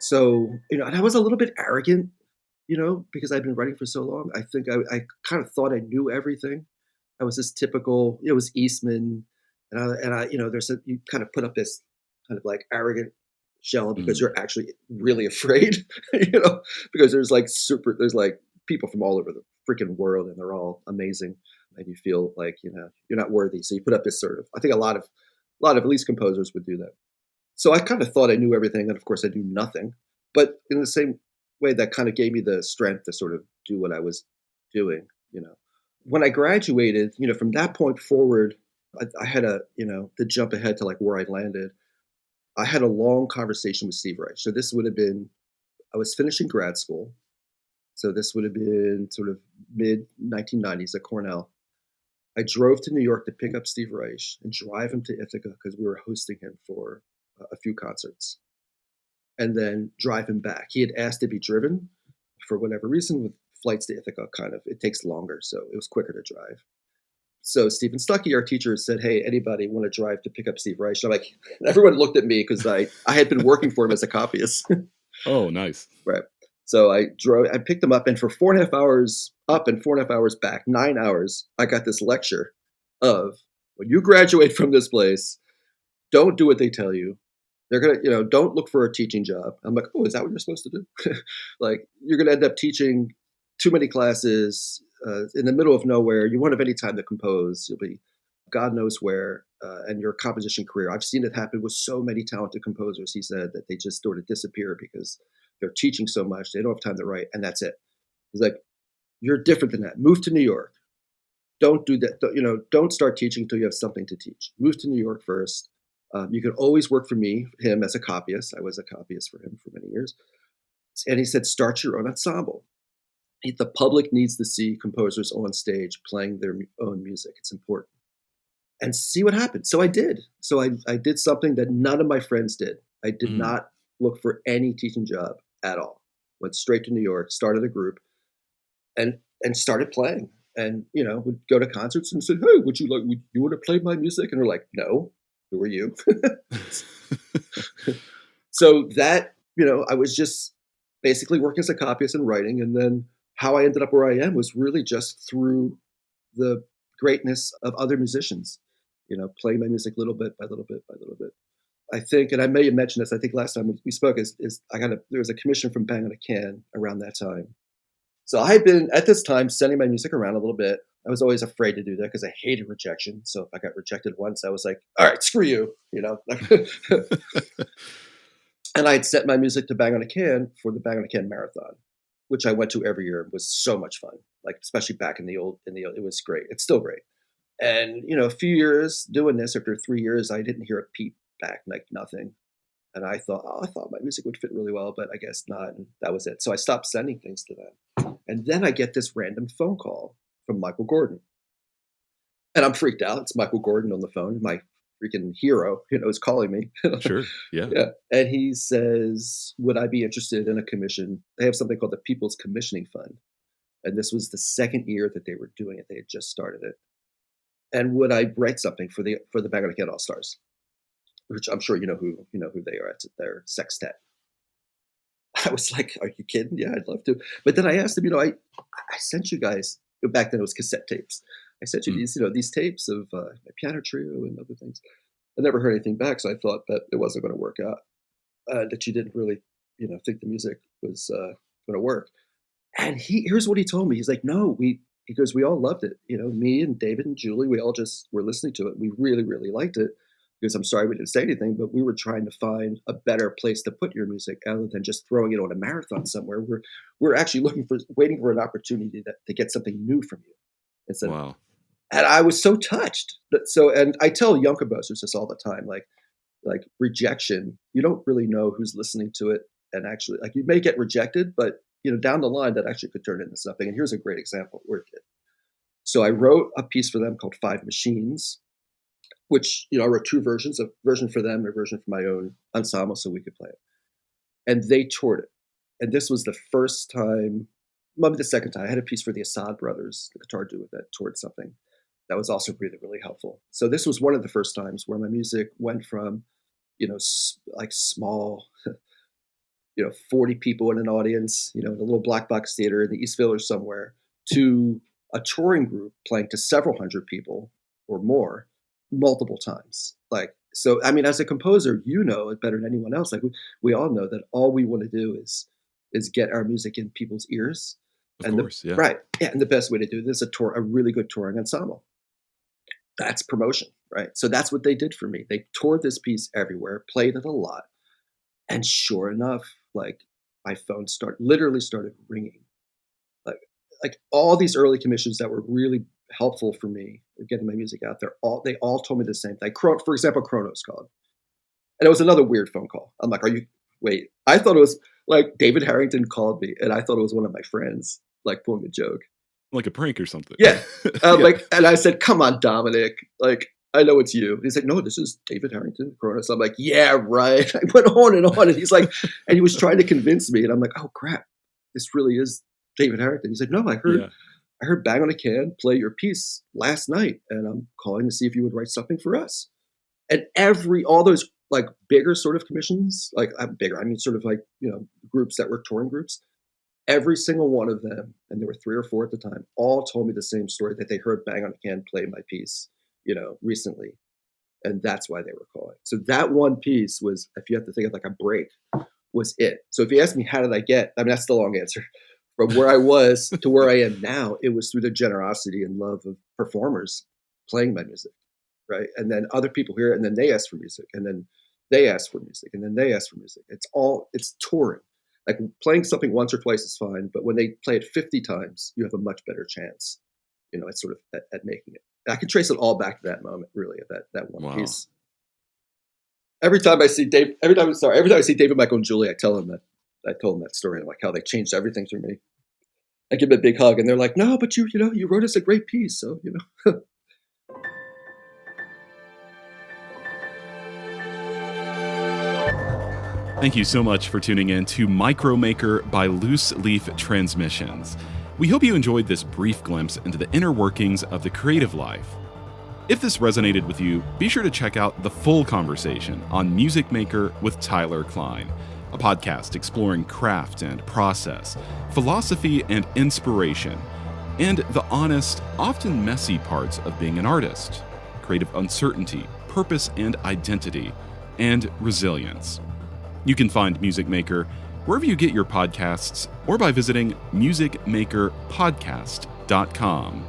So, and I was a little bit arrogant, because I'd been writing for so long. I think I kind of thought I knew everything. I was this typical, it was Eastman, and I, you kind of put up this kind of like arrogant shell because Mhm. you're actually really afraid, because there's like people from all over the freaking world and they're all amazing, and you feel like you're not worthy, so you put up this sort of. I think a lot of at least composers would do that. So I kind of thought I knew everything, and of course I knew nothing. But in the same way, that kind of gave me the strength to sort of do what I was doing. You know, when I graduated, from that point forward, I had to jump ahead to like where I landed. I had a long conversation with Steve Reich. So this would have been I was finishing grad school, so this would have been sort of mid 1990s at Cornell. I drove to New York to pick up Steve Reich and drive him to Ithaca because we were hosting him for a few concerts and then drive him back. He had asked to be driven for whatever reason. With flights to Ithaca, kind of it takes longer, so it was quicker to drive. So Stephen Stuckey, our teacher, said, "Hey, anybody want to drive to pick up Steve Reich?" I'm like, everyone looked at me because I had been working for him as a copyist, Oh, nice. right? So I picked him up, and for 4.5 hours up and 4.5 hours back, 9 hours, I got this lecture of when you graduate from this place, don't do what they tell you. They're gonna, don't look for a teaching job. I'm like, oh, is that what you're supposed to do? Like, you're gonna end up teaching too many classes in the middle of nowhere. You won't have any time to compose. You'll be God knows where, and your composition career. I've seen it happen with so many talented composers. He said that they just sort of disappear because they're teaching so much. They don't have time to write, and that's it. He's like, you're different than that. Move to New York. Don't do that. Don't start teaching until you have something to teach. Move to New York first. You can always work for him as a copyist. I was a copyist for him for many years. And he said, start your own ensemble. The public needs to see composers on stage playing their own music. It's important. And see what happens. So I did. So I did something that none of my friends did. I did Mm. not look for any teaching job at all. Went straight to New York, started a group, and started playing. And would go to concerts and said, "Hey, would you want to play my music?" And we're like, "No, who are you?" So that I was just basically working as a copyist and writing, and then how I ended up where I am was really just through the greatness of other musicians. Playing my music little bit by little bit by little bit. I think, and I may have mentioned this. I think last time we spoke is there was a commission from Bang on a Can around that time. So I had been at this time sending my music around a little bit. I was always afraid to do that because I hated rejection. So if I got rejected once, I was like, "All right, screw you." And I had sent my music to Bang on a Can for the Bang on a Can marathon, which I went to every year. It was so much fun. Like, especially back in the old, it was great. It's still great. And a few years doing this, after 3 years, I didn't hear a peep back, like nothing. And I thought, oh, I thought my music would fit really well, but I guess not. And that was it. So I stopped sending things to them. And then I get this random phone call from Michael Gordon. And I'm freaked out. It's Michael Gordon on the phone, my freaking hero, is calling me. Sure. Yeah. Yeah. And he says, would I be interested in a commission? They have something called the People's Commissioning Fund. And this was the second year that they were doing it. They had just started it. And would I write something for the Bang on a Kid All Stars, which I'm sure you know who they are. It's their sextet. I was like, "Are you kidding? Yeah, I'd love to." But then I asked him, I sent you guys back then it was cassette tapes. I sent you Mm. these tapes of my piano trio and other things. I never heard anything back, so I thought that it wasn't going to work out. That you didn't really, think the music was going to work. And here's what he told me. He's like, "No, because we all loved it. Me and David and Julie, we all just were listening to it. We really, really liked it. Because I'm sorry we didn't say anything, but we were trying to find a better place to put your music other than just throwing it on a marathon somewhere. We're actually waiting for an opportunity to get something new from you instead of." Wow. And I was so touched. And I tell young composers this all the time, like rejection. You don't really know who's listening to it, and actually, like, you may get rejected, but down the line that actually could turn into something. And here's a great example where it did. So I wrote a piece for them called Five Machines, which I wrote two versions, a version for them and a version for my own ensemble, so we could play it. And they toured it. And this was the first time, maybe the second time, I had a piece for the Assad brothers, the guitar duo that toured something. That was also really, really helpful. So this was one of the first times where my music went from, like small 40 people in an audience, in a little black box theater in the East Village somewhere, to a touring group playing to several hundred people or more multiple times. Like, so, I mean, as a composer, it better than anyone else. Like, we all know that all we want to do is get our music in people's ears. Of And course, yeah. right, yeah, and the best way to do this is a really good touring ensemble. That's promotion, right? So that's what they did for me. They toured this piece everywhere, played it a lot, and sure enough, like, my phone literally started ringing. Like all these early commissions that were really helpful for me in getting my music out there. They all told me the same thing. For example, Kronos called, and it was another weird phone call. I'm like, wait? I thought it was like David Harrington called me, and I thought it was one of my friends, like pulling a joke, like a prank or something. Yeah. Yeah. Like, and I said, "Come on, Dominic. Like, I know it's you." He's like, "No, this is David Harrington, Kronos." I'm like, "Yeah, right." I went on, and he's like, and he was trying to convince me, and I'm like, "Oh crap, this really is David Harrington." He's like, "No, I heard Bang on a Can play your piece last night, and I'm calling to see if you would write something for us." And all those like bigger sort of commissions, like bigger, I mean, sort of like, groups that were touring groups, every single one of them, and there were 3 or 4 at the time, all told me the same story, that they heard Bang on a Can play my piece, recently. And that's why they were calling. So that one piece was, if you have to think of like a break, was it. So if you ask me, how did I get, I mean, that's the long answer. From where I was to where I am now, it was through the generosity and love of performers playing my music, right? And then other people hear it, and then they ask for music, and then they ask for music, and then they ask for music. It's touring. Like, playing something once or twice is fine, but when they play it 50 times, you have a much better chance, at sort of at making it. And I can trace it all back to that moment, really, of that one piece. Every time I see David, Michael, and Julie, I told them that story, like how they changed everything for me. I give them a big hug, and they're like, "No, but you wrote us a great piece, so." Thank you so much for tuning in to Micromaker by Loose Leaf Transmissions. We hope you enjoyed this brief glimpse into the inner workings of the creative life. If this resonated with you, be sure to check out the full conversation on Music Maker with Tyler Kline, a podcast exploring craft and process, philosophy and inspiration, and the honest, often messy parts of being an artist, creative uncertainty, purpose and identity, and resilience. You can find Music Maker wherever you get your podcasts, or by visiting musicmakerpodcast.com.